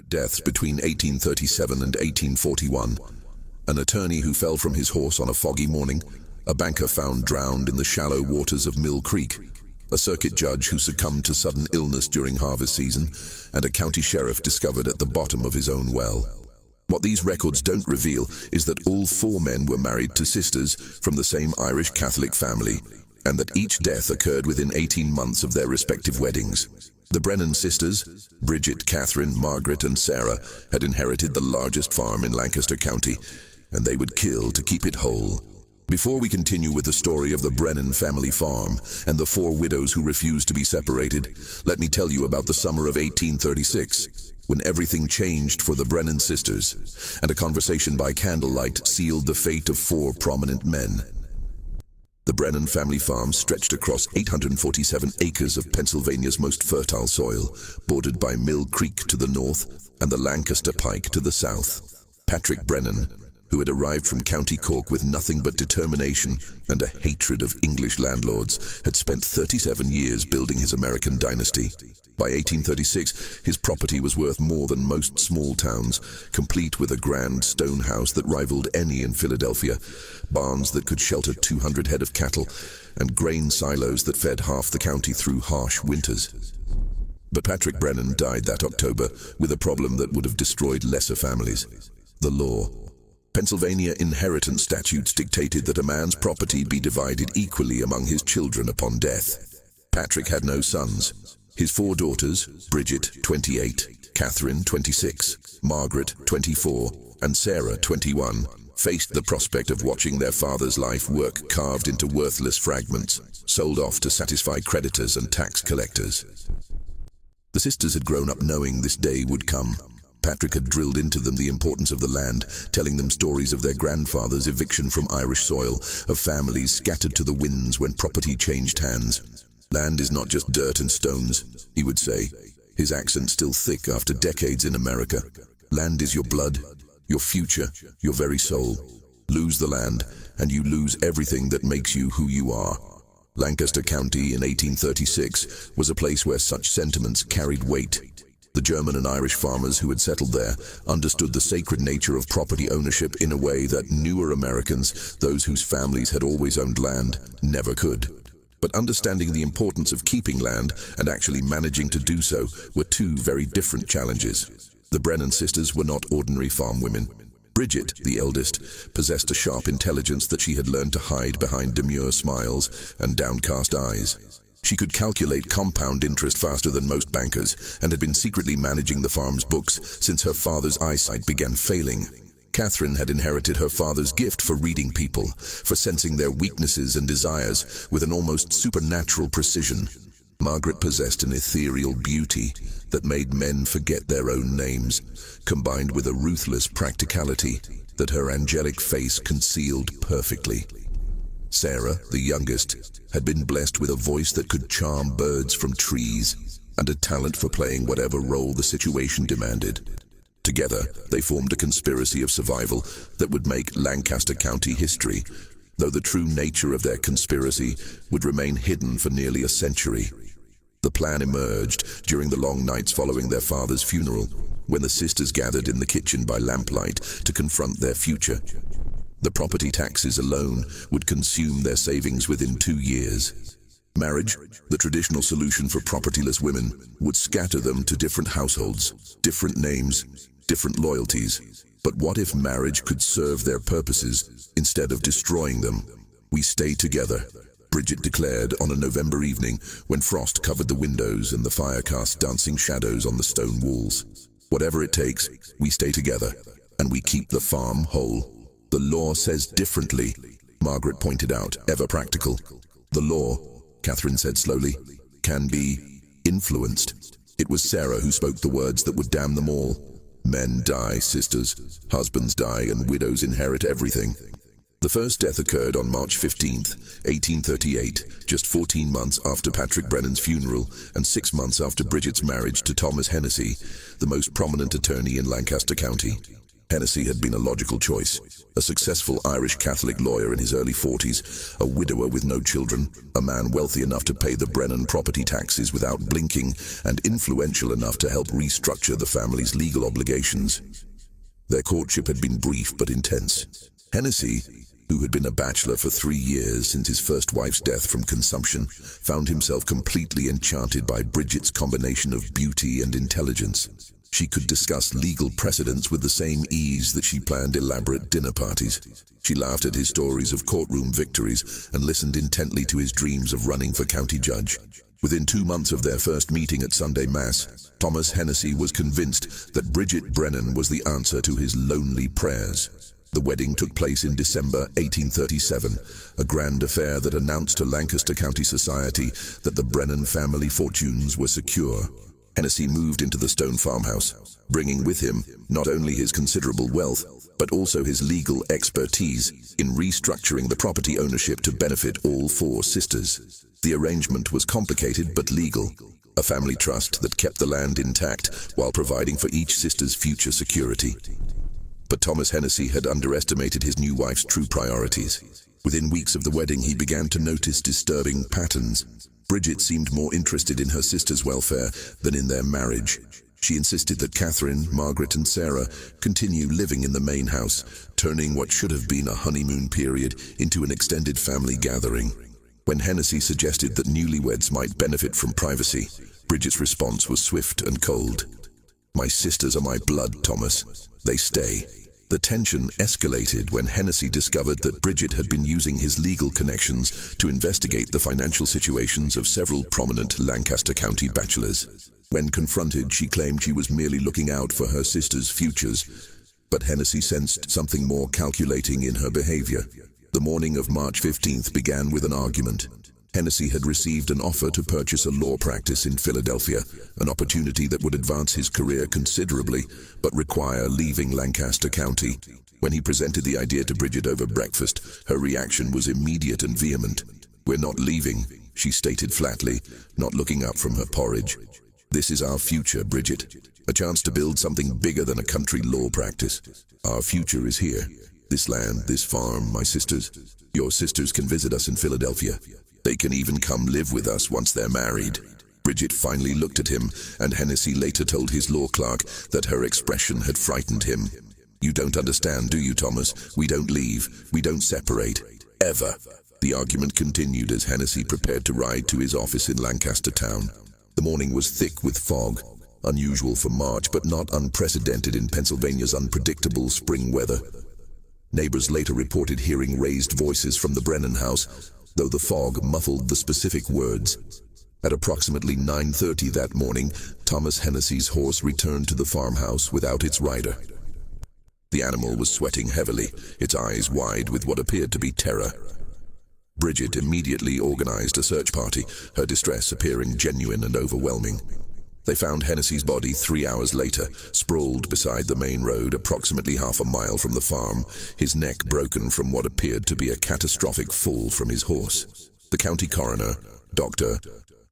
Deaths between 1837 and 1841. An attorney who fell from his horse on a foggy morning, a banker found drowned in the shallow waters of Mill Creek, a circuit judge who succumbed to sudden illness during harvest season, and a county sheriff discovered at the bottom of his own well. What these records don't reveal is that all four men were married to sisters from the same Irish Catholic family, and that each death occurred within 18 months of their respective weddings. The Brennan sisters, Bridget, Catherine, Margaret, and Sarah, had inherited the largest farm in Lancaster County, and they would kill to keep it whole. Before we continue with the story of the Brennan family farm and the four widows who refused to be separated, let me tell you about the summer of 1836, when everything changed for the Brennan sisters, and a conversation by candlelight sealed the fate of four prominent men. The Brennan family farm stretched across 847 acres of Pennsylvania's most fertile soil, bordered by Mill Creek to the north and the Lancaster Pike to the south. Patrick Brennan, who had arrived from County Cork with nothing but determination and a hatred of English landlords, had spent 37 years building his American dynasty. By 1836, his property was worth more than most small towns, complete with a grand stone house that rivaled any in Philadelphia, barns that could shelter 200 head of cattle, and grain silos that fed half the county through harsh winters. But Patrick Brennan died that October with a problem that would have destroyed lesser families: the law. Pennsylvania inheritance statutes dictated that a man's property be divided equally among his children upon death. Patrick had no sons. His four daughters, Bridget, 28, Catherine, 26, Margaret, 24, and Sarah, 21, faced the prospect of watching their father's life work carved into worthless fragments, sold off to satisfy creditors and tax collectors. The sisters had grown up knowing this day would come. Patrick had drilled into them the importance of the land, telling them stories of their grandfather's eviction from Irish soil, of families scattered to the winds when property changed hands. "Land is not just dirt and stones," he would say, his accent still thick after decades in America. "Land is your blood, your future, your very soul. Lose the land, and you lose everything that makes you who you are." Lancaster County in 1836 was a place where such sentiments carried weight. The German and Irish farmers who had settled there understood the sacred nature of property ownership in a way that newer Americans, those whose families had always owned land, never could. But understanding the importance of keeping land and actually managing to do so were two very different challenges. The Brennan sisters were not ordinary farm women. Bridget, the eldest, possessed a sharp intelligence that she had learned to hide behind demure smiles and downcast eyes. She could calculate compound interest faster than most bankers, and had been secretly managing the farm's books since her father's eyesight began failing. Catherine had inherited her father's gift for reading people, for sensing their weaknesses and desires with an almost supernatural precision. Margaret possessed an ethereal beauty that made men forget their own names, combined with a ruthless practicality that her angelic face concealed perfectly. Sarah, the youngest, had been blessed with a voice that could charm birds from trees, and a talent for playing whatever role the situation demanded. Together, they formed a conspiracy of survival that would make Lancaster County history, though the true nature of their conspiracy would remain hidden for nearly a century. The plan emerged during the long nights following their father's funeral, when the sisters gathered in the kitchen by lamplight to confront their future. The property taxes alone would consume their savings within 2 years. Marriage, the traditional solution for propertyless women, would scatter them to different households, different names, different loyalties. But what if marriage could serve their purposes instead of destroying them? "We stay together," Bridget declared on a November evening when frost covered the windows and the fire cast dancing shadows on the stone walls. "Whatever it takes, we stay together, and we keep the farm whole." "The law says differently," Margaret pointed out, ever practical. "The law," Catherine said slowly, "can be influenced." It was Sarah who spoke the words that would damn them all. "Men die, sisters. Husbands die, and widows inherit everything." The first death occurred on March 15th, 1838, just 14 months after Patrick Brennan's funeral and 6 months after Bridget's marriage to Thomas Hennessy, the most prominent attorney in Lancaster County. Hennessy had been a logical choice. A successful Irish Catholic lawyer in his early 40s, a widower with no children, a man wealthy enough to pay the Brennan property taxes without blinking, and influential enough to help restructure the family's legal obligations. Their courtship had been brief but intense. Hennessy, who had been a bachelor for 3 years since his first wife's death from consumption, found himself completely enchanted by Bridget's combination of beauty and intelligence. She could discuss legal precedents with the same ease that she planned elaborate dinner parties. She laughed at his stories of courtroom victories and listened intently to his dreams of running for county judge. Within 2 months of their first meeting at Sunday Mass, Thomas Hennessy was convinced that Bridget Brennan was the answer to his lonely prayers. The wedding took place in December 1837, a grand affair that announced to Lancaster County society that the Brennan family fortunes were secure. Hennessy moved into the stone farmhouse, bringing with him not only his considerable wealth, but also his legal expertise in restructuring the property ownership to benefit all 4 sisters. The arrangement was complicated but legal, a family trust that kept the land intact while providing for each sister's future security. But Thomas Hennessy had underestimated his new wife's true priorities. Within weeks of the wedding, he began to notice disturbing patterns. Bridget seemed more interested in her sister's welfare than in their marriage. She insisted that Catherine, Margaret, and Sarah continue living in the main house, turning what should have been a honeymoon period into an extended family gathering. When Hennessy suggested that newlyweds might benefit from privacy, Bridget's response was swift and cold. "My sisters are my blood, Thomas. They stay." The tension escalated when Hennessy discovered that Bridget had been using his legal connections to investigate the financial situations of several prominent Lancaster County bachelors. When confronted, she claimed she was merely looking out for her sister's futures, but Hennessy sensed something more calculating in her behavior. The morning of March 15th began with an argument. Hennessy had received an offer to purchase a law practice in Philadelphia, an opportunity that would advance his career considerably, but require leaving Lancaster County. When he presented the idea to Bridget over breakfast, her reaction was immediate and vehement. "We're not leaving," she stated flatly, not looking up from her porridge. "This is our future, Bridget. A chance to build something bigger than a country law practice. Our future is here. This land, this farm, my sisters. Your sisters can visit us in Philadelphia. They can even come live with us once they're married." Bridget finally looked at him, and Hennessy later told his law clerk that her expression had frightened him. "You don't understand, do you, Thomas? We don't leave. We don't separate. Ever." The argument continued as Hennessy prepared to ride to his office in Lancaster town. The morning was thick with fog, unusual for March but not unprecedented in Pennsylvania's unpredictable spring weather. Neighbors later reported hearing raised voices from the Brennan house, though the fog muffled the specific words. At approximately 9:30 that morning, Thomas Hennessy's horse returned to the farmhouse without its rider. The animal was sweating heavily, its eyes wide with what appeared to be terror. Bridget immediately organized a search party, her distress appearing genuine and overwhelming. They found Hennessy's body 3 hours later, sprawled beside the main road approximately half a mile from the farm, his neck broken from what appeared to be a catastrophic fall from his horse. The county coroner, Dr.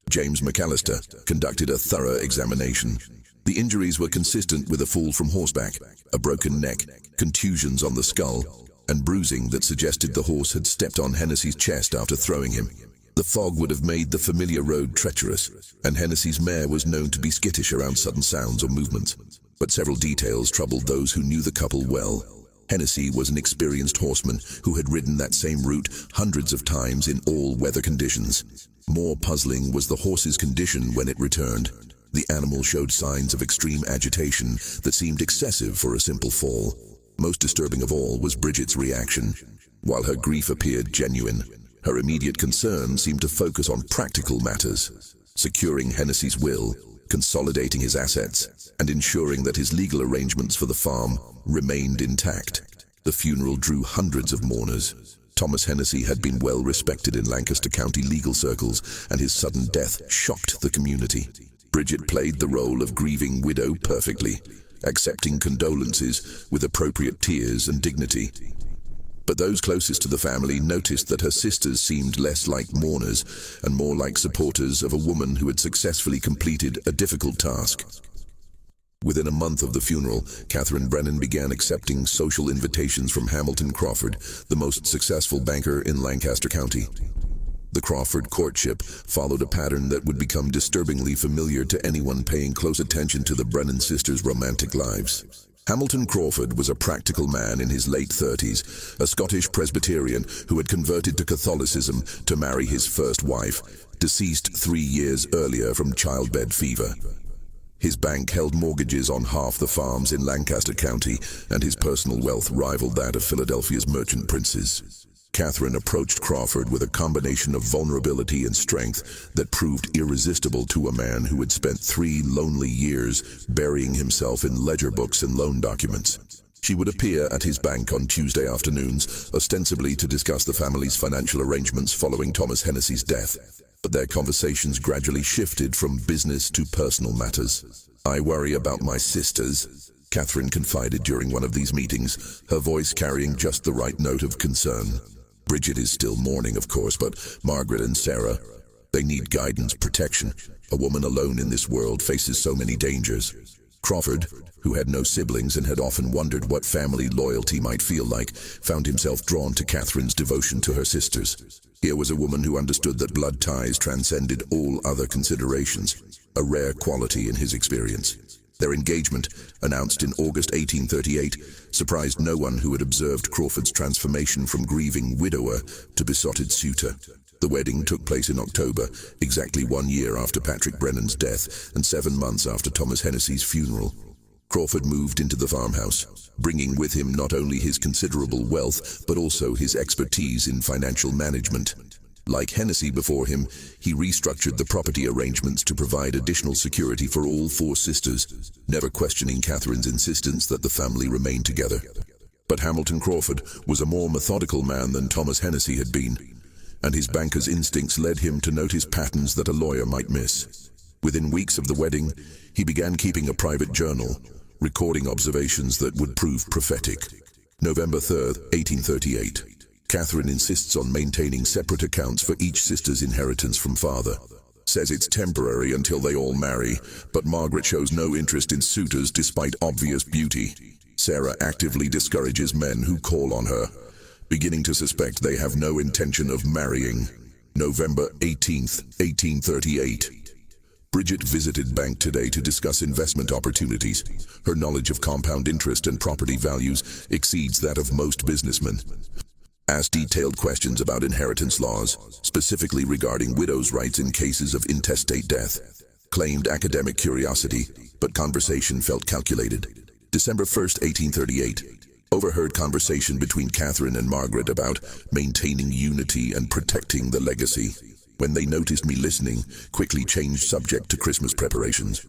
James McAllister, conducted a thorough examination. The injuries were consistent with a fall from horseback, a broken neck, contusions on the skull, and bruising that suggested the horse had stepped on Hennessy's chest after throwing him. The fog would have made the familiar road treacherous, and Hennessy's mare was known to be skittish around sudden sounds or movements. But several details troubled those who knew the couple well. Hennessy was an experienced horseman who had ridden that same route hundreds of times in all weather conditions. More puzzling was the horse's condition when it returned. The animal showed signs of extreme agitation that seemed excessive for a simple fall. Most disturbing of all was Bridget's reaction. While her grief appeared genuine, her immediate concern seemed to focus on practical matters, securing Hennessy's will, consolidating his assets, and ensuring that his legal arrangements for the farm remained intact. The funeral drew hundreds of mourners. Thomas Hennessy had been well respected in Lancaster County legal circles, and his sudden death shocked the community. Bridget played the role of grieving widow perfectly, accepting condolences with appropriate tears and dignity. But those closest to the family noticed that her sisters seemed less like mourners and more like supporters of a woman who had successfully completed a difficult task. Within a month of the funeral, Catherine Brennan began accepting social invitations from Hamilton Crawford, the most successful banker in Lancaster County. The Crawford courtship followed a pattern that would become disturbingly familiar to anyone paying close attention to the Brennan sisters' romantic lives. Hamilton Crawford was a practical man in his late 30s, a Scottish Presbyterian who had converted to Catholicism to marry his first wife, deceased 3 years earlier from childbed fever. His bank held mortgages on half the farms in Lancaster County, and his personal wealth rivaled that of Philadelphia's merchant princes. Catherine approached Crawford with a combination of vulnerability and strength that proved irresistible to a man who had spent 3 lonely years burying himself in ledger books and loan documents. She would appear at his bank on Tuesday afternoons, ostensibly to discuss the family's financial arrangements following Thomas Hennessy's death. But their conversations gradually shifted from business to personal matters. "I worry about my sisters," Catherine confided during one of these meetings, her voice carrying just the right note of concern. "Bridget is still mourning, of course, but Margaret and Sarah, they need guidance, protection. A woman alone in this world faces so many dangers." Crawford, who had no siblings and had often wondered what family loyalty might feel like, found himself drawn to Catherine's devotion to her sisters. Here was a woman who understood that blood ties transcended all other considerations, a rare quality in his experience. Their engagement, announced in August 1838, surprised no one who had observed Crawford's transformation from grieving widower to besotted suitor. The wedding took place in October, exactly 1 year after Patrick Brennan's death and 7 months after Thomas Hennessy's funeral. Crawford moved into the farmhouse, bringing with him not only his considerable wealth, but also his expertise in financial management. Like Hennessy before him, he restructured the property arrangements to provide additional security for all 4 sisters, never questioning Catherine's insistence that the family remain together. But Hamilton Crawford was a more methodical man than Thomas Hennessy had been, and his banker's instincts led him to notice patterns that a lawyer might miss. Within weeks of the wedding, he began keeping a private journal, recording observations that would prove prophetic. November 3rd, 1838. Catherine insists on maintaining separate accounts for each sister's inheritance from father. Says it's temporary until they all marry, but Margaret shows no interest in suitors despite obvious beauty. Sarah actively discourages men who call on her, beginning to suspect they have no intention of marrying. November 18th, 1838. Bridget visited bank today to discuss investment opportunities. Her knowledge of compound interest and property values exceeds that of most businessmen. Asked detailed questions about inheritance laws, specifically regarding widows' rights in cases of intestate death. Claimed academic curiosity, but conversation felt calculated. December 1st, 1838. Overheard conversation between Catherine and Margaret about maintaining unity and protecting the legacy. When they noticed me listening, quickly changed subject to Christmas preparations.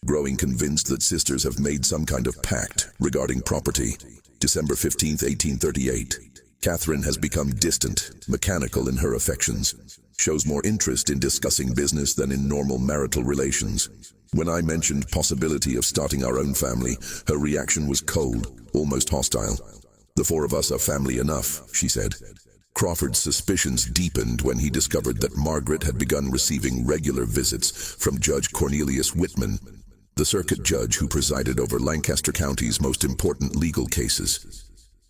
Growing convinced that sisters have made some kind of pact regarding property. December 15th, 1838. Catherine has become distant, mechanical in her affections. Shows more interest in discussing business than in normal marital relations. When I mentioned possibility of starting our own family, her reaction was cold, almost hostile. "The 4 of us are family enough," she said. Crawford's suspicions deepened when he discovered that Margaret had begun receiving regular visits from Judge Cornelius Whitman, the circuit judge who presided over Lancaster County's most important legal cases.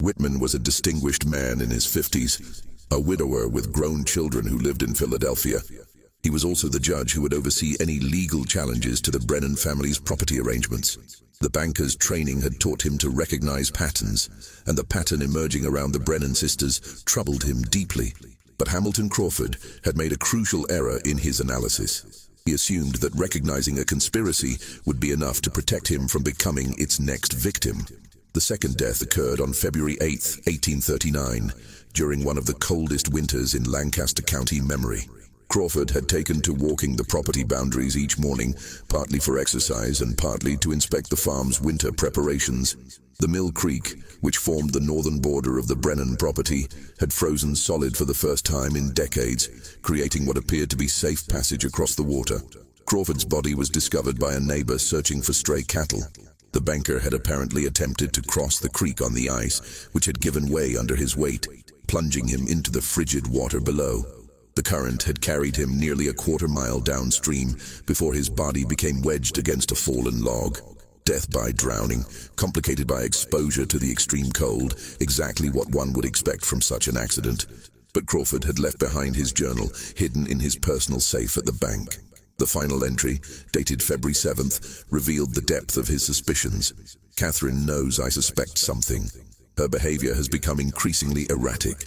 Whitman was a distinguished man in his 50s, a widower with grown children who lived in Philadelphia. He was also the judge who would oversee any legal challenges to the Brennan family's property arrangements. The banker's training had taught him to recognize patterns, and the pattern emerging around the Brennan sisters troubled him deeply. But Hamilton Crawford had made a crucial error in his analysis. He assumed that recognizing a conspiracy would be enough to protect him from becoming its next victim. The second death occurred on February 8th, 1839, during one of the coldest winters in Lancaster County memory. Crawford had taken to walking the property boundaries each morning, partly for exercise and partly to inspect the farm's winter preparations. The Mill Creek, which formed the northern border of the Brennan property, had frozen solid for the first time in decades, creating what appeared to be safe passage across the water. Crawford's body was discovered by a neighbor searching for stray cattle. The banker had apparently attempted to cross the creek on the ice, which had given way under his weight, plunging him into the frigid water below. The current had carried him nearly a quarter mile downstream before his body became wedged against a fallen log. Death by drowning, complicated by exposure to the extreme cold, exactly what one would expect from such an accident. But Crawford had left behind his journal, hidden in his personal safe at the bank. The final entry, dated February 7th, revealed the depth of his suspicions. Catherine knows I suspect something. Her behavior has become increasingly erratic.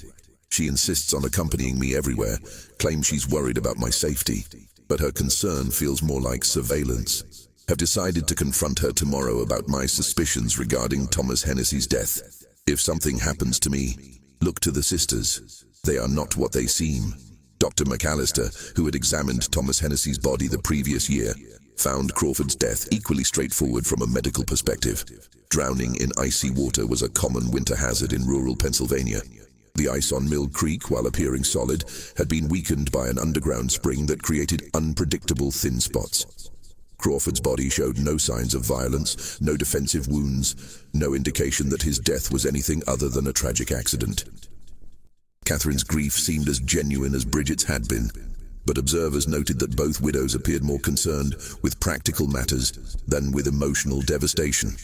She insists on accompanying me everywhere, claims she's worried about my safety, but her concern feels more like surveillance. Have decided to confront her tomorrow about my suspicions regarding Thomas Hennessy's death. If something happens to me, look to the sisters. They are not what they seem. Dr. McAllister, who had examined Thomas Hennessy's body the previous year, found Crawford's death equally straightforward from a medical perspective. Drowning in icy water was a common winter hazard in rural Pennsylvania. The ice on Mill Creek, while appearing solid, had been weakened by an underground spring that created unpredictable thin spots. Crawford's body showed no signs of violence, no defensive wounds, no indication that his death was anything other than a tragic accident. Catherine's grief seemed as genuine as Bridget's had been, but observers noted that both widows appeared more concerned with practical matters than with emotional devastation.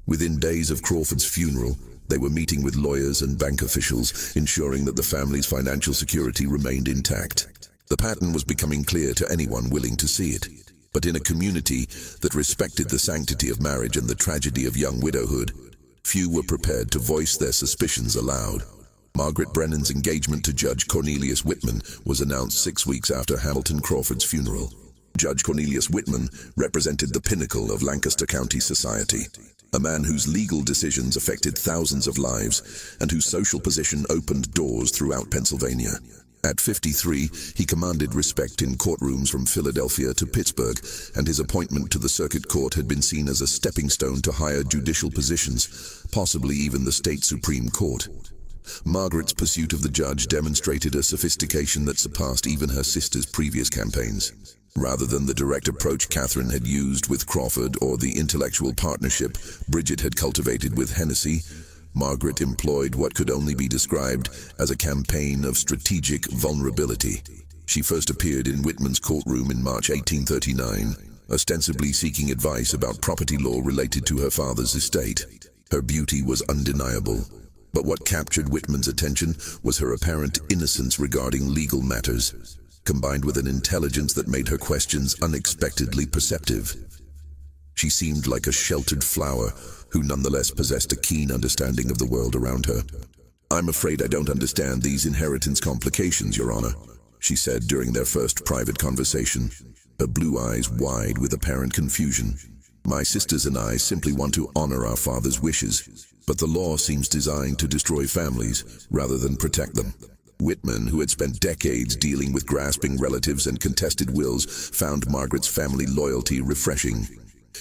Within days of Crawford's funeral, they were meeting with lawyers and bank officials, ensuring that the family's financial security remained intact. The pattern was becoming clear to anyone willing to see it. But in a community that respected the sanctity of marriage and the tragedy of young widowhood, few were prepared to voice their suspicions aloud. Margaret Brennan's engagement to Judge Cornelius Whitman was announced 6 weeks after Hamilton Crawford's funeral. Judge Cornelius Whitman represented the pinnacle of Lancaster County society, a man whose legal decisions affected thousands of lives and whose social position opened doors throughout Pennsylvania. At 53, he commanded respect in courtrooms from Philadelphia to Pittsburgh, and his appointment to the circuit court had been seen as a stepping stone to higher judicial positions, possibly even the state Supreme Court. Margaret's pursuit of the judge demonstrated a sophistication that surpassed even her sister's previous campaigns. Rather than the direct approach Catherine had used with Crawford or the intellectual partnership Bridget had cultivated with Hennessy, Margaret employed what could only be described as a campaign of strategic vulnerability. She first appeared in Whitman's courtroom in March 1839, ostensibly seeking advice about property law related to her father's estate. Her beauty was undeniable, but what captured Whitman's attention was her apparent innocence regarding legal matters, combined with an intelligence that made her questions unexpectedly perceptive. She seemed like a sheltered flower who nonetheless possessed a keen understanding of the world around her. "I'm afraid I don't understand these inheritance complications, Your Honor," she said during their first private conversation, her blue eyes wide with apparent confusion. "My sisters and I simply want to honor our father's wishes, but the law seems designed to destroy families rather than protect them." Whitman, who had spent decades dealing with grasping relatives and contested wills, found Margaret's family loyalty refreshing.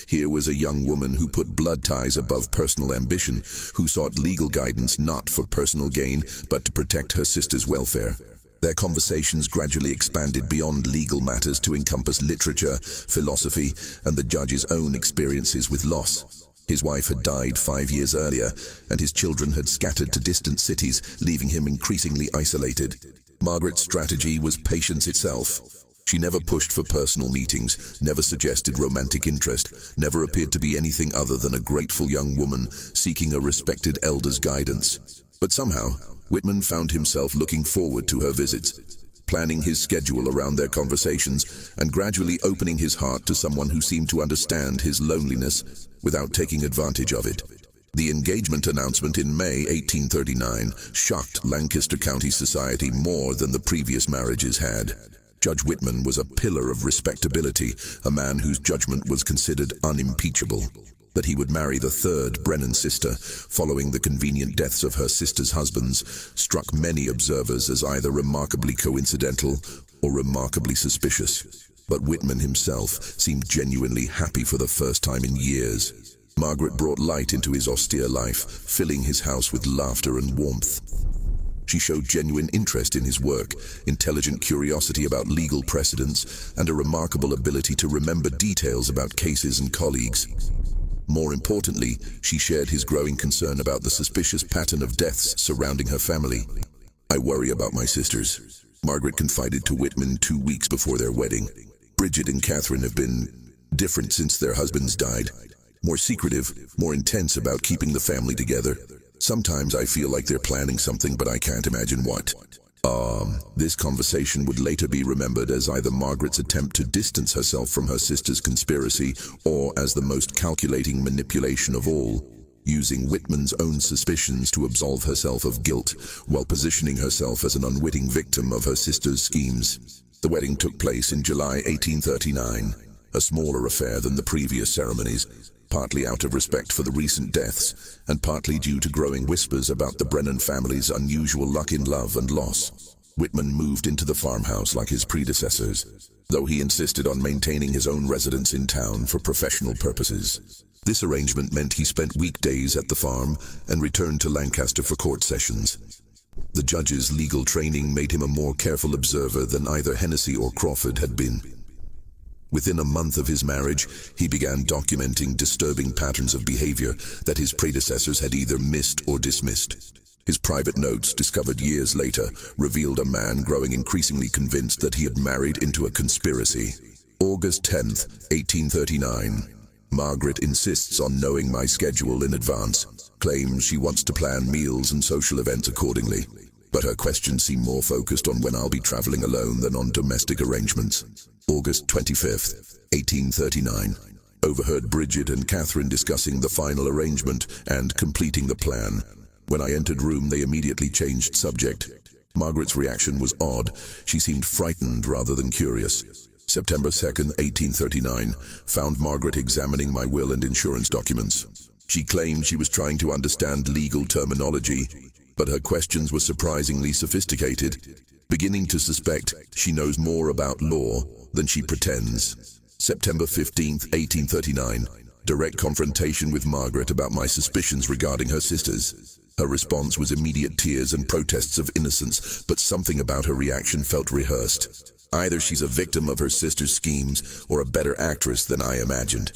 Here was a young woman who put blood ties above personal ambition, who sought legal guidance not for personal gain, but to protect her sister's welfare. Their conversations gradually expanded beyond legal matters to encompass literature, philosophy, and the judge's own experiences with loss. His wife had died 5 years earlier, and his children had scattered to distant cities, leaving him increasingly isolated. Margaret's strategy was patience itself. She never pushed for personal meetings, never suggested romantic interest, never appeared to be anything other than a grateful young woman seeking a respected elder's guidance. But somehow, Whitman found himself looking forward to her visits, planning his schedule around their conversations, and gradually opening his heart to someone who seemed to understand his loneliness without taking advantage of it. The engagement announcement in May 1839 shocked Lancaster County society more than the previous marriages had. Judge Whitman was a pillar of respectability, a man whose judgment was considered unimpeachable. That he would marry the third Brennan sister, following the convenient deaths of her sister's husbands, struck many observers as either remarkably coincidental or remarkably suspicious. But Whitman himself seemed genuinely happy for the first time in years. Margaret brought light into his austere life, filling his house with laughter and warmth. She showed genuine interest in his work, intelligent curiosity about legal precedents, and a remarkable ability to remember details about cases and colleagues. More importantly, she shared his growing concern about the suspicious pattern of deaths surrounding her family. "I worry about my sisters," Margaret confided to Whitman 2 weeks before their wedding. "Bridget and Catherine have been different since their husbands died. more secretive, more intense about keeping the family together. Sometimes I feel like they're planning something, but I can't imagine what. This conversation would later be remembered as either Margaret's attempt to distance herself from her sister's conspiracy or as the most calculating manipulation of all, using Whitman's own suspicions to absolve herself of guilt while positioning herself as an unwitting victim of her sister's schemes. The wedding took place in July 1839, a smaller affair than the previous ceremonies, partly out of respect for the recent deaths, and partly due to growing whispers about the Brennan family's unusual luck in love and loss. Whitman moved into the farmhouse like his predecessors, though he insisted on maintaining his own residence in town for professional purposes. This arrangement meant he spent weekdays at the farm and returned to Lancaster for court sessions. The judge's legal training made him a more careful observer than either Hennessy or Crawford had been. Within a month of his marriage, he began documenting disturbing patterns of behavior that his predecessors had either missed or dismissed. His private notes, discovered years later, revealed a man growing increasingly convinced that he had married into a conspiracy. August 10th, 1839. Margaret insists on knowing my schedule in advance, claims she wants to plan meals and social events accordingly. But her questions seem more focused on when I'll be traveling alone than on domestic arrangements. August 25th, 1839. Overheard Bridget and Catherine discussing the final arrangement and completing the plan. When I entered room, they immediately changed subject. Margaret's reaction was odd. She seemed frightened rather than curious. September 2nd, 1839, found Margaret examining my will and insurance documents. She claimed she was trying to understand legal terminology, but her questions were surprisingly sophisticated, beginning to suspect she knows more about law than she pretends. September 15th, 1839, direct confrontation with Margaret about my suspicions regarding her sisters. Her response was immediate tears and protests of innocence, but something about her reaction felt rehearsed. Either she's a victim of her sister's schemes or a better actress than I imagined.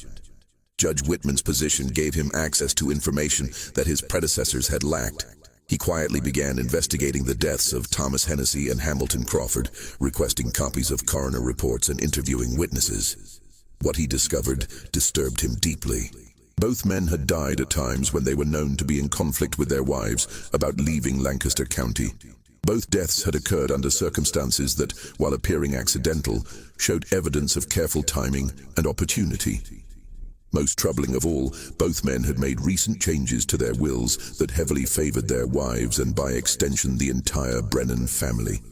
Judge Whitman's position gave him access to information that his predecessors had lacked. He quietly began investigating the deaths of Thomas Hennessy and Hamilton Crawford, requesting copies of coroner reports and interviewing witnesses. What he discovered disturbed him deeply. Both men had died at times when they were known to be in conflict with their wives about leaving Lancaster County. Both deaths had occurred under circumstances that, while appearing accidental, showed evidence of careful timing and opportunity. Most troubling of all, both men had made recent changes to their wills that heavily favored their wives and by extension the entire Brennan family.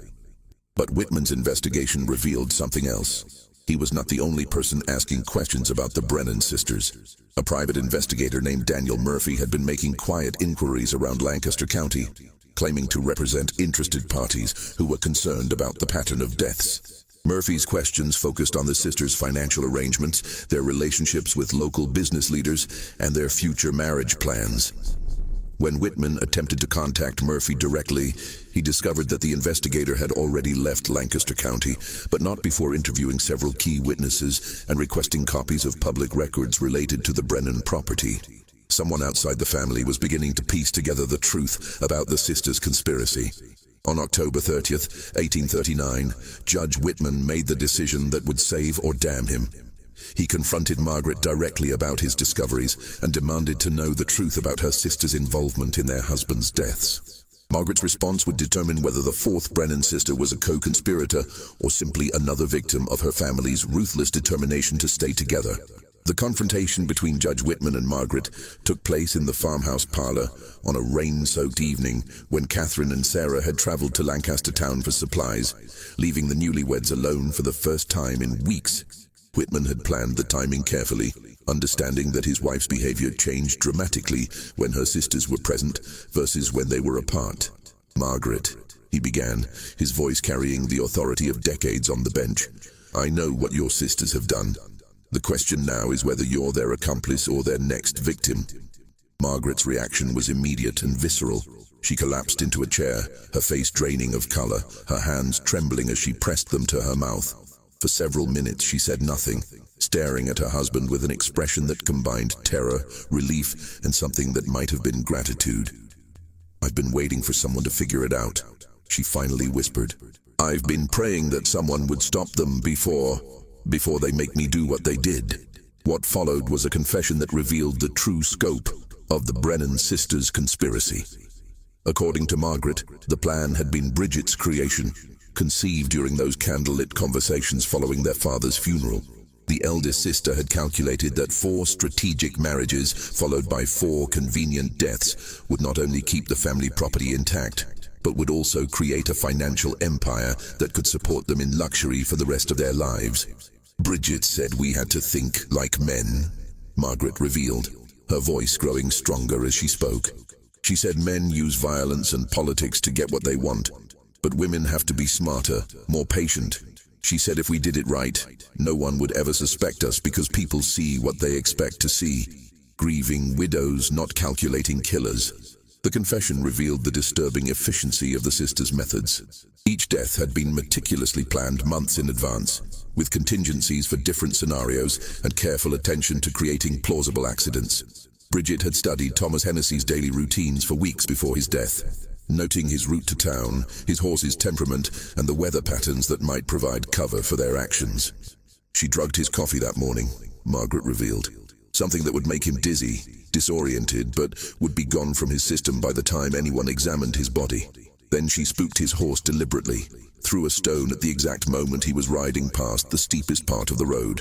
But Whitman's investigation revealed something else. He was not the only person asking questions about the Brennan sisters. A private investigator named Daniel Murphy had been making quiet inquiries around Lancaster County, claiming to represent interested parties who were concerned about the pattern of deaths. Murphy's questions focused on the sisters' financial arrangements, their relationships with local business leaders, and their future marriage plans. When Whitman attempted to contact Murphy directly, he discovered that the investigator had already left Lancaster County, but not before interviewing several key witnesses and requesting copies of public records related to the Brennan property. Someone outside the family was beginning to piece together the truth about the sisters' conspiracy. On October 30th, 1839, Judge Whitman made the decision that would save or damn him. He confronted Margaret directly about his discoveries and demanded to know the truth about her sisters' involvement in their husbands' deaths. Margaret's response would determine whether the fourth Brennan sister was a co-conspirator or simply another victim of her family's ruthless determination to stay together. The confrontation between Judge Whitman and Margaret took place in the farmhouse parlor on a rain-soaked evening when Catherine and Sarah had traveled to Lancaster town for supplies, leaving the newlyweds alone for the first time in weeks. Whitman had planned the timing carefully, understanding that his wife's behavior changed dramatically when her sisters were present versus when they were apart. "Margaret," he began, his voice carrying the authority of decades on the bench, "I know what your sisters have done. The question now is whether you're their accomplice or their next victim." Margaret's reaction was immediate and visceral. She collapsed into a chair, her face draining of color, her hands trembling as she pressed them to her mouth. For several minutes she said nothing, staring at her husband with an expression that combined terror, relief, and something that might have been gratitude. "I've been waiting for someone to figure it out," she finally whispered. "I've been praying that someone would stop them before they make me do what they did." What followed was a confession that revealed the true scope of the Brennan sisters' conspiracy. According to Margaret, the plan had been Bridget's creation, conceived during those candlelit conversations following their father's funeral. The eldest sister had calculated that 4 strategic marriages, followed by 4 convenient deaths, would not only keep the family property intact, but would also create a financial empire that could support them in luxury for the rest of their lives. Bridget said we had to think like men, Margaret revealed, her voice growing stronger as she spoke. She said men use violence and politics to get what they want, but women have to be smarter, more patient. She said if we did it right, no one would ever suspect us because people see what they expect to see. Grieving widows, not calculating killers. The confession revealed the disturbing efficiency of the sisters' methods. Each death had been meticulously planned months in advance, with contingencies for different scenarios and careful attention to creating plausible accidents. Bridget had studied Thomas Hennessy's daily routines for weeks before his death, noting his route to town, his horse's temperament, and the weather patterns that might provide cover for their actions. She drugged his coffee that morning, Margaret revealed. Something that would make him dizzy, disoriented, but would be gone from his system by the time anyone examined his body. Then she spooked his horse deliberately, threw a stone at the exact moment he was riding past the steepest part of the road.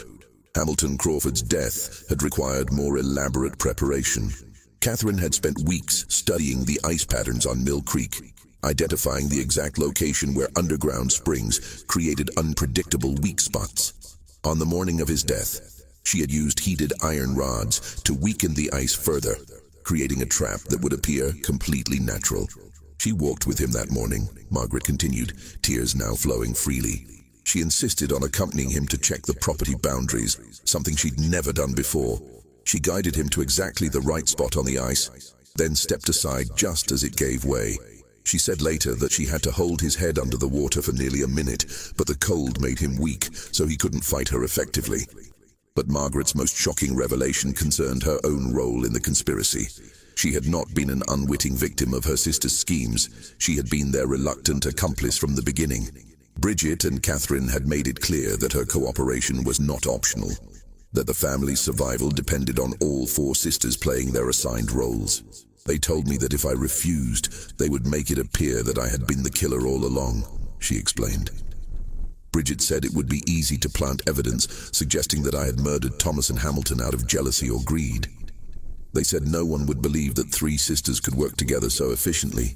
Hamilton Crawford's death had required more elaborate preparation. Catherine had spent weeks studying the ice patterns on Mill Creek, identifying the exact location where underground springs created unpredictable weak spots. On the morning of his death, she had used heated iron rods to weaken the ice further, creating a trap that would appear completely natural. She walked with him that morning, Margaret continued, tears now flowing freely. She insisted on accompanying him to check the property boundaries, something she'd never done before. She guided him to exactly the right spot on the ice, then stepped aside just as it gave way. She said later that she had to hold his head under the water for nearly a minute, but the cold made him weak, so he couldn't fight her effectively. But Margaret's most shocking revelation concerned her own role in the conspiracy. She had not been an unwitting victim of her sister's schemes. She had been their reluctant accomplice from the beginning. Bridget and Catherine had made it clear that her cooperation was not optional, that the family's survival depended on all 4 sisters playing their assigned roles. They told me that if I refused, they would make it appear that I had been the killer all along, she explained. Bridget said it would be easy to plant evidence suggesting that I had murdered Thomas and Hamilton out of jealousy or greed. They said no one would believe that 3 sisters could work together so efficiently,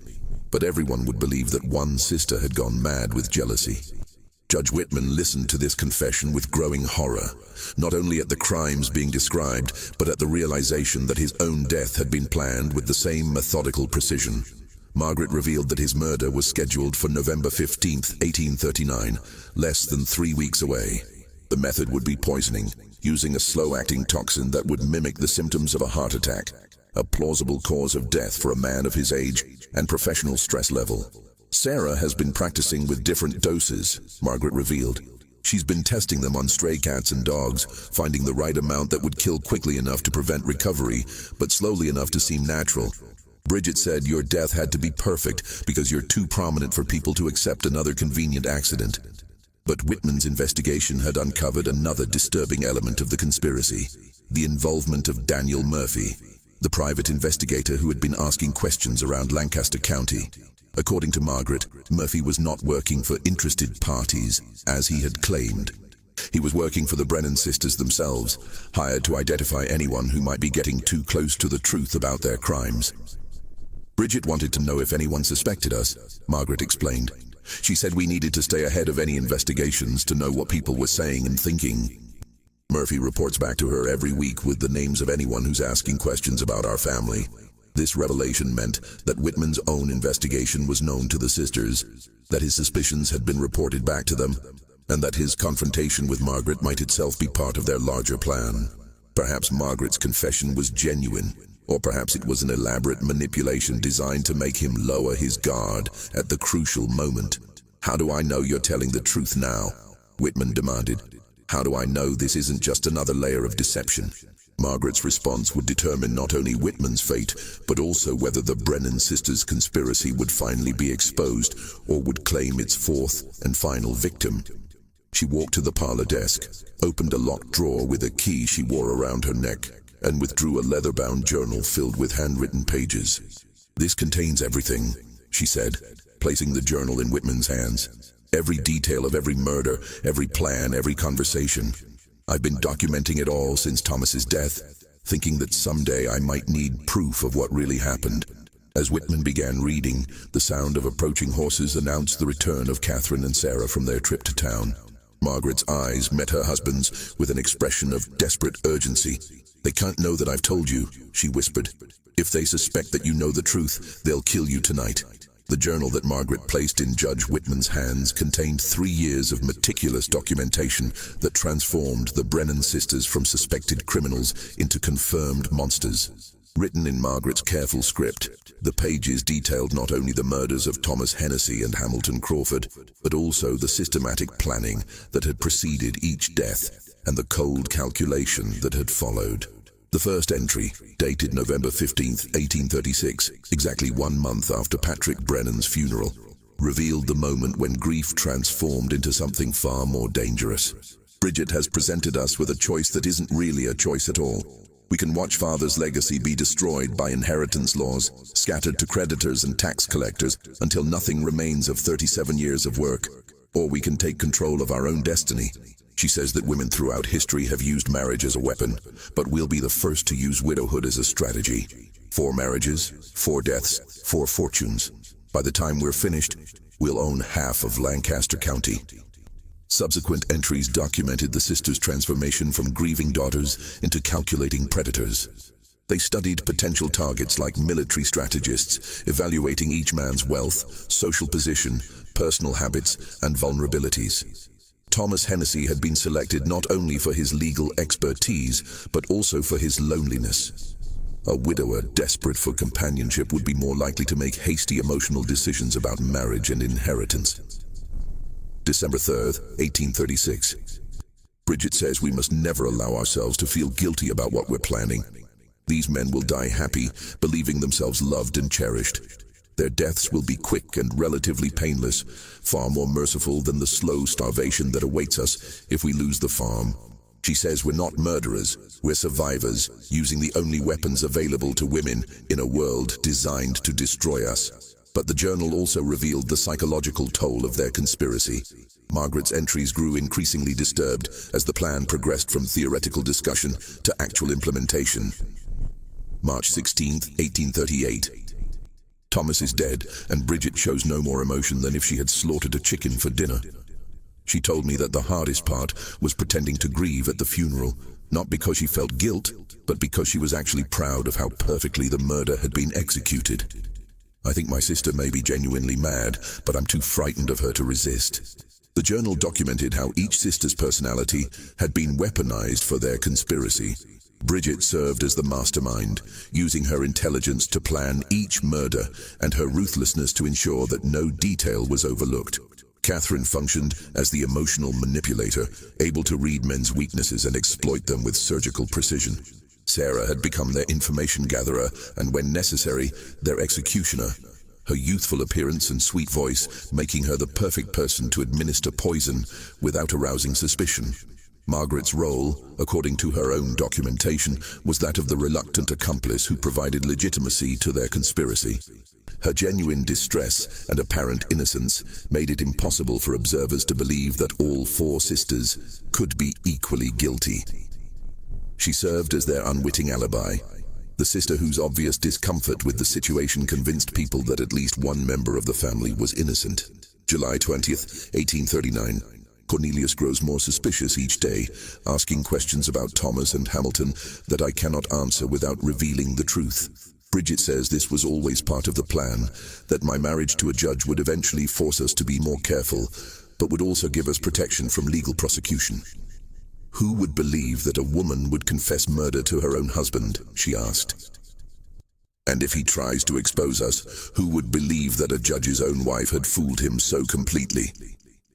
but everyone would believe that one sister had gone mad with jealousy. Judge Whitman listened to this confession with growing horror, not only at the crimes being described, but at the realization that his own death had been planned with the same methodical precision. Margaret revealed that his murder was scheduled for November 15, 1839, less than 3 weeks away. The method would be poisoning, using a slow-acting toxin that would mimic the symptoms of a heart attack, a plausible cause of death for a man of his age and professional stress level. Sarah has been practicing with different doses, Margaret revealed. She's been testing them on stray cats and dogs, finding the right amount that would kill quickly enough to prevent recovery, but slowly enough to seem natural. Bridget said your death had to be perfect because you're too prominent for people to accept another convenient accident. But Whitman's investigation had uncovered another disturbing element of the conspiracy, the involvement of Daniel Murphy, the private investigator who had been asking questions around Lancaster County. According to Margaret, Murphy was not working for interested parties, as he had claimed. He was working for the Brennan sisters themselves, hired to identify anyone who might be getting too close to the truth about their crimes. Bridget wanted to know if anyone suspected us, Margaret explained. She said we needed to stay ahead of any investigations to know what people were saying and thinking. Murphy reports back to her every week with the names of anyone who's asking questions about our family. This revelation meant that Whitman's own investigation was known to the sisters, that his suspicions had been reported back to them, and that his confrontation with Margaret might itself be part of their larger plan. Perhaps Margaret's confession was genuine, or perhaps it was an elaborate manipulation designed to make him lower his guard at the crucial moment. "How do I know you're telling the truth now?" Whitman demanded. "How do I know this isn't just another layer of deception?" Margaret's response would determine not only Whitman's fate, but also whether the Brennan sisters' conspiracy would finally be exposed or would claim its 4th and final victim. She walked to the parlor desk, opened a locked drawer with a key she wore around her neck, and withdrew a leather-bound journal filled with handwritten pages. "This contains everything," she said, placing the journal in Whitman's hands. "Every detail of every murder, every plan, every conversation. I've been documenting it all since Thomas's death, thinking that someday I might need proof of what really happened." As Whitman began reading, the sound of approaching horses announced the return of Catherine and Sarah from their trip to town. Margaret's eyes met her husband's with an expression of desperate urgency. "They can't know that I've told you," she whispered. "If they suspect that you know the truth, they'll kill you tonight." The journal that Margaret placed in Judge Whitman's hands contained 3 years of meticulous documentation that transformed the Brennan sisters from suspected criminals into confirmed monsters. Written in Margaret's careful script, the pages detailed not only the murders of Thomas Hennessy and Hamilton Crawford, but also the systematic planning that had preceded each death and the cold calculation that had followed. The first entry, dated November 15, 1836, exactly 1 month after Patrick Brennan's funeral, revealed the moment when grief transformed into something far more dangerous. Bridget has presented us with a choice that isn't really a choice at all. We can watch Father's legacy be destroyed by inheritance laws, scattered to creditors and tax collectors until nothing remains of 37 years of work. Or we can take control of our own destiny. She says that women throughout history have used marriage as a weapon, but we'll be the first to use widowhood as a strategy. 4 marriages, 4 deaths, 4 fortunes. By the time we're finished, we'll own half of Lancaster County. Subsequent entries documented the sisters' transformation from grieving daughters into calculating predators. They studied potential targets like military strategists, evaluating each man's wealth, social position, personal habits, and vulnerabilities. Thomas Hennessy had been selected not only for his legal expertise, but also for his loneliness. A widower desperate for companionship would be more likely to make hasty emotional decisions about marriage and inheritance. December 3rd, 1836. Bridget says we must never allow ourselves to feel guilty about what we're planning. These men will die happy, believing themselves loved and cherished. Their deaths will be quick and relatively painless, far more merciful than the slow starvation that awaits us if we lose the farm. She says we're not murderers, we're survivors, using the only weapons available to women in a world designed to destroy us. But the journal also revealed the psychological toll of their conspiracy. Margaret's entries grew increasingly disturbed as the plan progressed from theoretical discussion to actual implementation. March 16, 1838. Thomas is dead, and Bridget shows no more emotion than if she had slaughtered a chicken for dinner. She told me that the hardest part was pretending to grieve at the funeral, not because she felt guilt, but because she was actually proud of how perfectly the murder had been executed. "I think my sister may be genuinely mad, but I'm too frightened of her to resist." The journal documented how each sister's personality had been weaponized for their conspiracy. Bridget served as the mastermind, using her intelligence to plan each murder and her ruthlessness to ensure that no detail was overlooked. Catherine functioned as the emotional manipulator, able to read men's weaknesses and exploit them with surgical precision. Sarah had become their information gatherer and, when necessary, their executioner, her youthful appearance and sweet voice making her the perfect person to administer poison without arousing suspicion. Margaret's role, according to her own documentation, was that of the reluctant accomplice who provided legitimacy to their conspiracy. Her genuine distress and apparent innocence made it impossible for observers to believe that all 4 sisters could be equally guilty. She served as their unwitting alibi, the sister whose obvious discomfort with the situation convinced people that at least one member of the family was innocent. July 20th, 1839. Cornelius grows more suspicious each day, asking questions about Thomas and Hamilton that I cannot answer without revealing the truth. Bridget says this was always part of the plan, that my marriage to a judge would eventually force us to be more careful, but would also give us protection from legal prosecution. "Who would believe that a woman would confess murder to her own husband?" she asked. "And if he tries to expose us, who would believe that a judge's own wife had fooled him so completely?"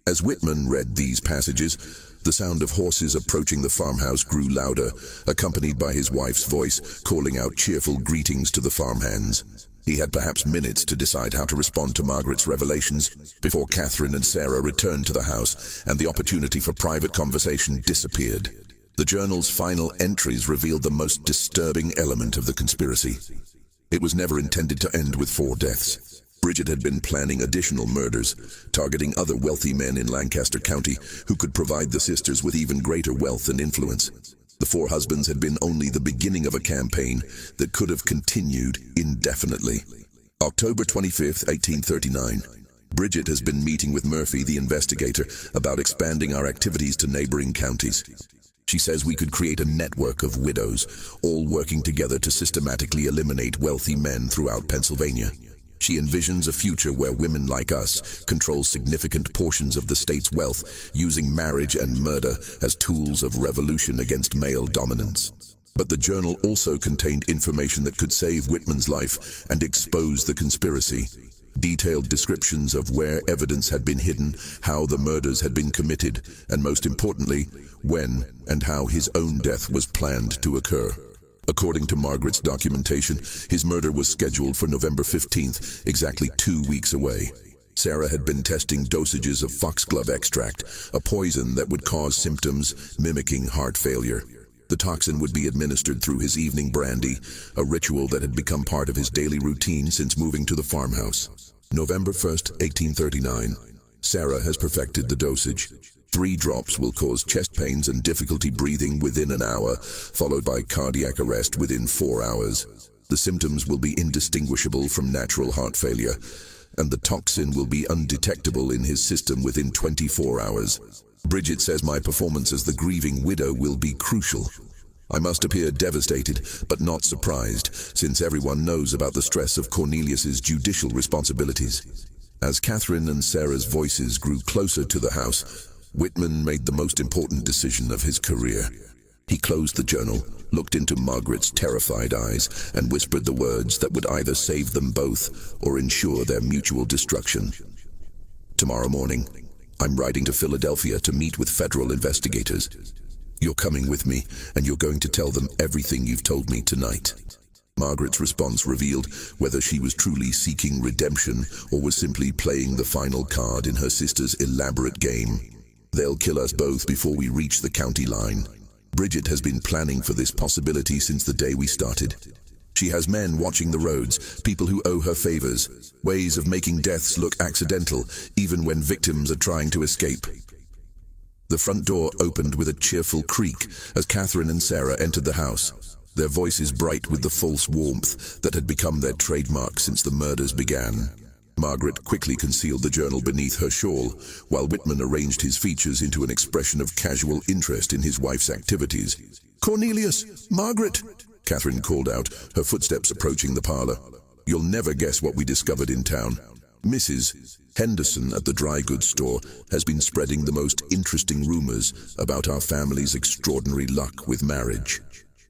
As Whitman read these passages, The sound of horses approaching the farmhouse grew louder, accompanied by his wife's voice calling out cheerful greetings to the farmhands. He had perhaps minutes to decide how to respond to Margaret's revelations before Catherine and Sarah returned to the house and the opportunity for private conversation disappeared. The journal's final entries revealed the most disturbing element of the conspiracy. It was never intended to end with 4 deaths. Bridget had been planning additional murders, targeting other wealthy men in Lancaster County who could provide the sisters with even greater wealth and influence. The 4 husbands had been only the beginning of a campaign that could have continued indefinitely. October 25, 1839. Bridget has been meeting with Murphy, the investigator, about expanding our activities to neighboring counties. She says we could create a network of widows, all working together to systematically eliminate wealthy men throughout Pennsylvania. She envisions a future where women like us control significant portions of the state's wealth, using marriage and murder as tools of revolution against male dominance. But the journal also contained information that could save Whitman's life and expose the conspiracy. Detailed descriptions of where evidence had been hidden, how the murders had been committed, and most importantly, when and how his own death was planned to occur. According to Margaret's documentation, his murder was scheduled for November 15th, exactly 2 weeks away. Sarah had been testing dosages of foxglove extract, a poison that would cause symptoms mimicking heart failure. The toxin would be administered through his evening brandy, a ritual that had become part of his daily routine since moving to the farmhouse. November 1st, 1839. Sarah has perfected the dosage. 3 drops will cause chest pains and difficulty breathing within an hour, followed by cardiac arrest within 4 hours. The symptoms will be indistinguishable from natural heart failure, and the toxin will be undetectable in his system within 24 hours. Bridget says my performance as the grieving widow will be crucial. I must appear devastated, but not surprised, since everyone knows about the stress of Cornelius's judicial responsibilities. As Catherine and Sarah's voices grew closer to the house, Whitman made the most important decision of his career. He closed the journal, looked into Margaret's terrified eyes, and whispered the words that would either save them both or ensure their mutual destruction. Tomorrow morning, I'm riding to Philadelphia to meet with federal investigators. You're coming with me, and you're going to tell them everything you've told me tonight. Margaret's response revealed whether she was truly seeking redemption or was simply playing the final card in her sister's elaborate game. They'll kill us both before we reach the county line. Bridget has been planning for this possibility since the day we started. She has men watching the roads, people who owe her favors, ways of making deaths look accidental, even when victims are trying to escape. The front door opened with a cheerful creak as Catherine and Sarah entered the house, their voices bright with the false warmth that had become their trademark since the murders began. Margaret quickly concealed the journal beneath her shawl, while Whitman arranged his features into an expression of casual interest in his wife's activities. "Cornelius! Margaret!" Catherine called out, her footsteps approaching the parlor. "You'll never guess what we discovered in town. Mrs. Henderson at the dry goods store has been spreading the most interesting rumors about our family's extraordinary luck with marriage."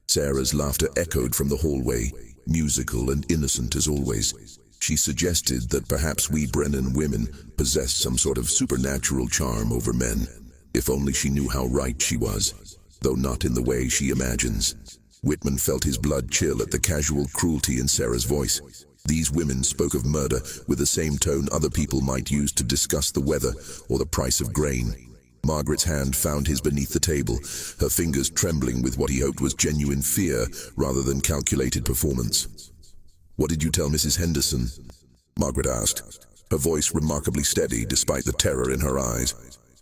Sarah's laughter echoed from the hallway, musical and innocent as always. She suggested that perhaps we Brennan women possessed some sort of supernatural charm over men. If only she knew how right she was, though not in the way she imagines. Whitman felt his blood chill at the casual cruelty in Sarah's voice. These women spoke of murder with the same tone other people might use to discuss the weather or the price of grain. Margaret's hand found his beneath the table, her fingers trembling with what he hoped was genuine fear rather than calculated performance. "What did you tell Mrs. Henderson?" Margaret asked, her voice remarkably steady despite the terror in her eyes.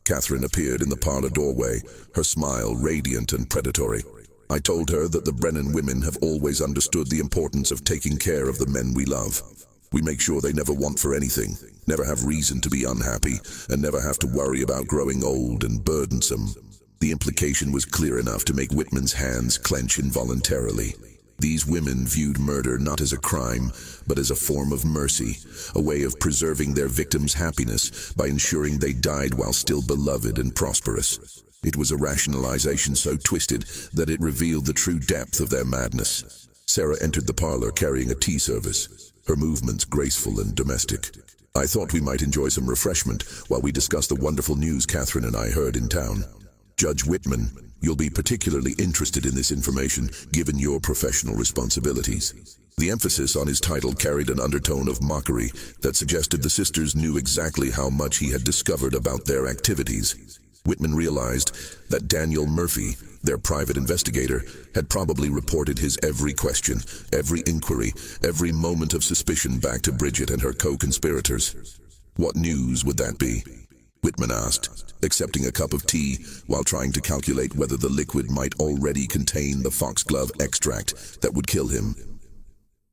Catherine appeared in the parlor doorway, her smile radiant and predatory. "I told her that the Brennan women have always understood the importance of taking care of the men we love. We make sure they never want for anything, never have reason to be unhappy, and never have to worry about growing old and burdensome." The implication was clear enough to make Whitman's hands clench involuntarily. These women viewed murder not as a crime, but as a form of mercy, a way of preserving their victims' happiness by ensuring they died while still beloved and prosperous. It was a rationalization so twisted that it revealed the true depth of their madness. Sarah entered the parlor carrying a tea service, her movements graceful and domestic. "I thought we might enjoy some refreshment while we discuss the wonderful news Catherine and I heard in town." Judge Whitman, you'll be particularly interested in this information, given your professional responsibilities. The emphasis on his title carried an undertone of mockery that suggested the sisters knew exactly how much he had discovered about their activities. Whitman realized that Daniel Murphy, their private investigator, had probably reported his every question, every inquiry, every moment of suspicion back to Bridget and her co-conspirators. What news would that be? Whitman asked, accepting a cup of tea while trying to calculate whether the liquid might already contain the foxglove extract that would kill him.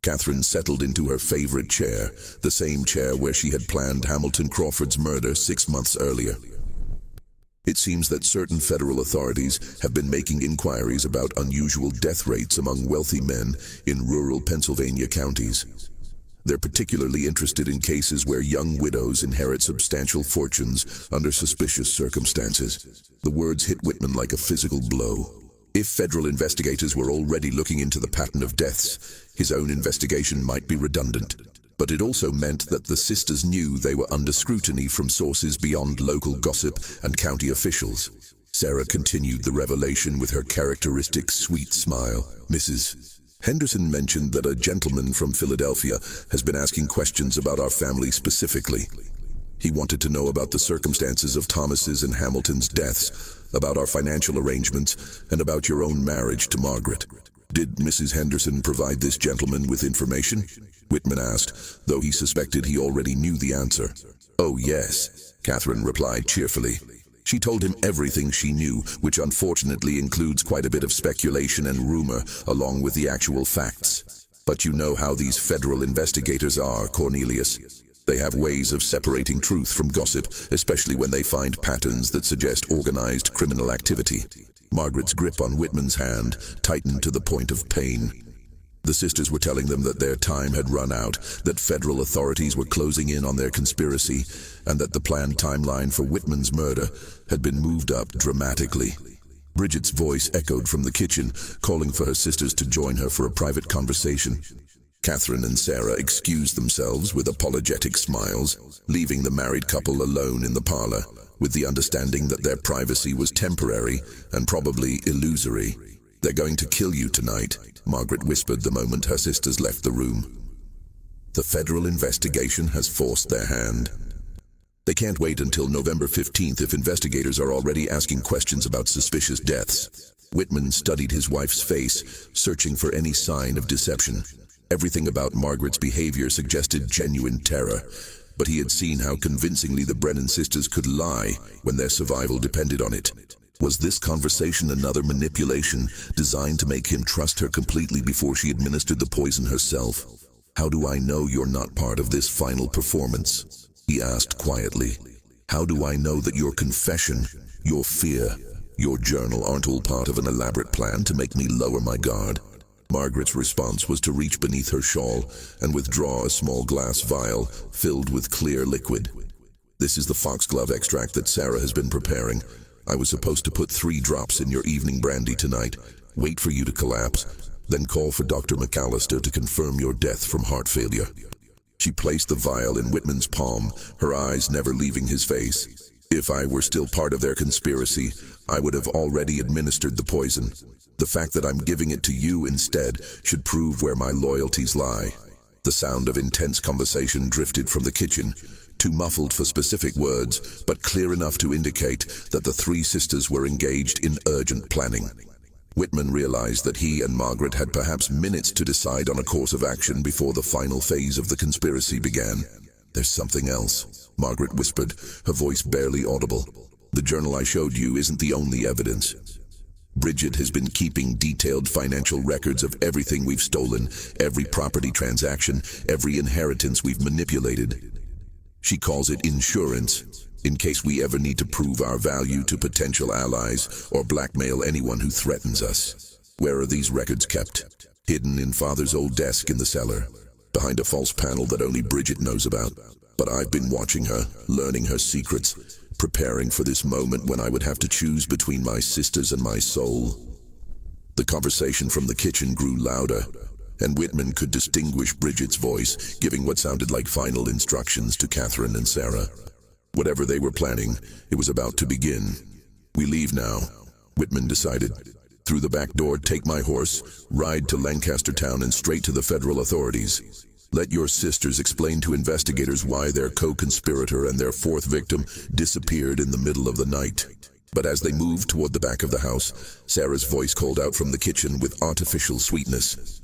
Catherine settled into her favorite chair, the same chair where she had planned Hamilton Crawford's murder 6 months earlier. It seems that certain federal authorities have been making inquiries about unusual death rates among wealthy men in rural Pennsylvania counties. They're particularly interested in cases where young widows inherit substantial fortunes under suspicious circumstances. The words hit Whitman like a physical blow. If federal investigators were already looking into the pattern of deaths, his own investigation might be redundant. But it also meant that the sisters knew they were under scrutiny from sources beyond local gossip and county officials. Sarah continued the revelation with her characteristic sweet smile. Mrs. Henderson mentioned that a gentleman from Philadelphia has been asking questions about our family specifically. He wanted to know about the circumstances of Thomas's and Hamilton's deaths, about our financial arrangements, and about your own marriage to Margaret. Did Mrs. Henderson provide this gentleman with information? Whitman asked, though he suspected he already knew the answer. Oh yes, Catherine replied cheerfully. She told him everything she knew, which unfortunately includes quite a bit of speculation and rumor, along with the actual facts. But you know how these federal investigators are, Cornelius. They have ways of separating truth from gossip, especially when they find patterns that suggest organized criminal activity. Margaret's grip on Whitman's hand tightened to the point of pain. The sisters were telling them that their time had run out, that federal authorities were closing in on their conspiracy, and that the planned timeline for Whitman's murder had been moved up dramatically. Bridget's voice echoed from the kitchen, calling for her sisters to join her for a private conversation. Catherine and Sarah excused themselves with apologetic smiles, leaving the married couple alone in the parlor, with the understanding that their privacy was temporary and probably illusory. They're going to kill you tonight, Margaret whispered the moment her sisters left the room. The federal investigation has forced their hand. They can't wait until November 15th if investigators are already asking questions about suspicious deaths. Whitman studied his wife's face, searching for any sign of deception. Everything about Margaret's behavior suggested genuine terror, but he had seen how convincingly the Brennan sisters could lie when their survival depended on it. Was this conversation another manipulation designed to make him trust her completely before she administered the poison herself? How do I know you're not part of this final performance? He asked quietly. How do I know that your confession, your fear, your journal aren't all part of an elaborate plan to make me lower my guard? Margaret's response was to reach beneath her shawl and withdraw a small glass vial filled with clear liquid. This is the foxglove extract that Sarah has been preparing. I was supposed to put 3 drops in your evening brandy tonight, wait for you to collapse, then call for Dr. McAllister to confirm your death from heart failure. She placed the vial in Whitman's palm, her eyes never leaving his face. If I were still part of their conspiracy, I would have already administered the poison. The fact that I'm giving it to you instead should prove where my loyalties lie. The sound of intense conversation drifted from the kitchen, too muffled for specific words, but clear enough to indicate that the 3 sisters were engaged in urgent planning. Whitman realized that he and Margaret had perhaps minutes to decide on a course of action before the final phase of the conspiracy began. There's something else, Margaret whispered, her voice barely audible. The journal I showed you isn't the only evidence. Bridget has been keeping detailed financial records of everything we've stolen, every property transaction, every inheritance we've manipulated. She calls it insurance, in case we ever need to prove our value to potential allies or blackmail anyone who threatens us. Where are these records kept? Hidden in Father's old desk in the cellar, behind a false panel that only Bridget knows about. But I've been watching her, learning her secrets, preparing for this moment when I would have to choose between my sisters and my soul. The conversation from the kitchen grew louder, and Whitman could distinguish Bridget's voice, giving what sounded like final instructions to Catherine and Sarah. Whatever they were planning, it was about to begin. We leave now, Whitman decided. Through the back door, take my horse, ride to Lancaster town and straight to the federal authorities. Let your sisters explain to investigators why their co-conspirator and their fourth victim disappeared in the middle of the night. But as they moved toward the back of the house, Sarah's voice called out from the kitchen with artificial sweetness.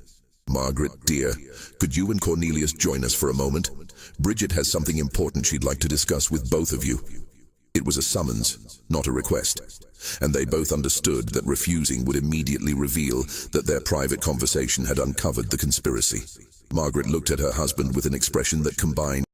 Margaret, dear, could you and Cornelius join us for a moment? Bridget has something important she'd like to discuss with both of you. It was a summons, not a request, and they both understood that refusing would immediately reveal that their private conversation had uncovered the conspiracy. Margaret looked at her husband with an expression that combined